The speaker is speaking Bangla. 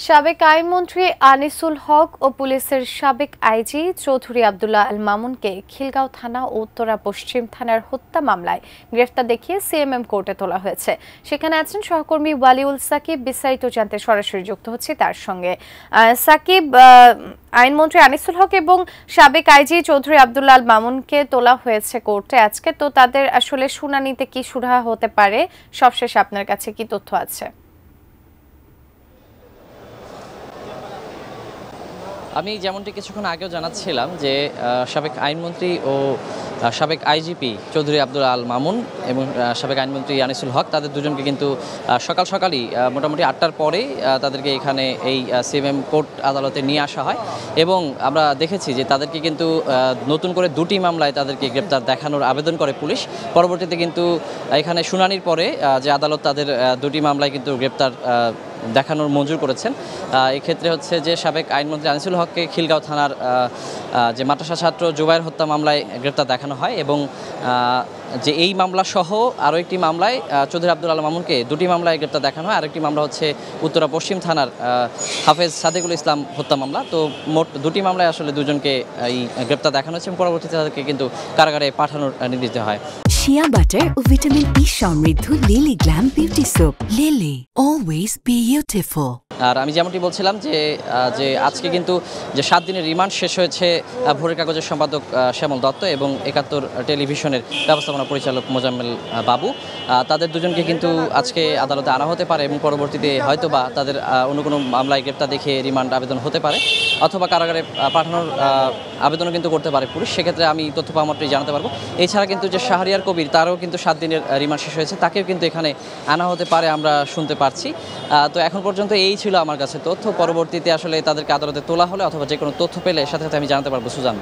সাবেক আইনমন্ত্রী আনিসুল হক ও পুলিশের সাবেক আইজি চৌধুরী আব্দুল্লাহ আল মামুনকে খিলগাঁও থানা ও উত্তরা পশ্চিম থানার হত্যা মামলায় গ্রেফতার দেখিয়ে সিএমএম কোর্টে তোলা হয়েছে। সেখানে আছেন সহকর্মী ওয়ালিউল সাকিব। বিস্তারিত জানতে সরাসরি যুক্ত হচ্ছে তার সঙ্গে। সাকিব, আইনমন্ত্রী আনিসুল হক এবং সাবেক আইজি চৌধুরী আব্দুল্লাহ আল মামুনকে তোলা হয়েছে কোর্টে আজকে, তো তাদের আসলে শুনানিতে কি সুরাহা হতে পারে, সবশেষে আপনার কাছে কি তথ্য আছে? আমি যেমনটি কিছুক্ষণ আগেও জানাচ্ছিলাম যে সাবেক আইনমন্ত্রী ও সাবেক আইজিপি চৌধুরী আব্দুল আল মামুন এবং সাবেক আইনমন্ত্রী আনিসুল হক, তাদের দুজনকে কিন্তু সকাল সকালই মোটামুটি 8টার পরেই তাদেরকে এখানে এই সিএমএম কোর্ট আদালতে নিয়ে আসা হয় এবং আমরা দেখেছি যে তাদেরকে কিন্তু নতুন করে দুটি মামলায় তাদেরকে গ্রেপ্তার দেখানোর আবেদন করে পুলিশ। পরবর্তীতে কিন্তু এখানে শুনানির পরে যে আদালত তাদের দুটি মামলায় কিন্তু গ্রেপ্তার দেখানোর মঞ্জুর করেছেন। এক্ষেত্রে হচ্ছে যে সাবেক আইনমন্ত্রী আনিসুল হককে খিলগাঁও থানার যে মাদ্রাসা ছাত্র জুবায়ের হত্যা মামলায় গ্রেপ্তার দেখানো হয় এবং যে এই মামলা সহ আরও একটি মামলায় চৌধুরী আব্দুল আল মামুনকে দুটি মামলায় গ্রেপ্তার দেখানো হয়। আরেকটি মামলা হচ্ছে উত্তরা পশ্চিম থানার হাফেজ সাদেকুল ইসলাম হত্যা মামলা। তো মোট দুটি মামলায় আসলে দুজনকে এই গ্রেপ্তার দেখানো হয়েছে এবং পরবর্তীতে তাদেরকে কিন্তু কারাগারে পাঠানোর নির্দেশ দেওয়া হয়। শিয়া বাটার ও ভিটামিন ই সমৃদ্ধ Lily glam beauty soap. Lily, always beautiful. আর আমি যেমনটি বলছিলাম যে আজকে কিন্তু যে 7 দিনের রিমান্ড শেষ হয়েছে ভোরের কাগজের সম্পাদক শ্যামল দত্ত এবং 71 টেলিভিশনের ব্যবস্থাপনা পরিচালক মোজাম্মেল বাবু, তাদের দুজনকে কিন্তু আজকে আদালতে আনা হতে পারে এবং পরবর্তীতে হয়তোবা তাদের অন্য কোনো মামলায় গ্রেপ্তার দেখে রিমান্ড আবেদন হতে পারে অথবা কারাগারে পাঠানোর আবেদনও কিন্তু করতে পারে পুলিশ। সেক্ষেত্রে আমি তথ্য পাওয়া মাত্রই জানাতে পারবো। এছাড়া কিন্তু যে শাহরিয়ার কবির, তারও কিন্তু 7 দিনের রিমান্ড শেষ হয়েছে, তাকেও কিন্তু এখানে আনা হতে পারে আমরা শুনতে পারছি। তো এখন পর্যন্ত এই ছিল আমার কাছে তথ্য। পরবর্তীতে আসলে তাদেরকে আদালতে তোলা হলে অথবা যে কোনো তথ্য পেলে সাথে সাথে আমি জানাতে পারবো। সুজান।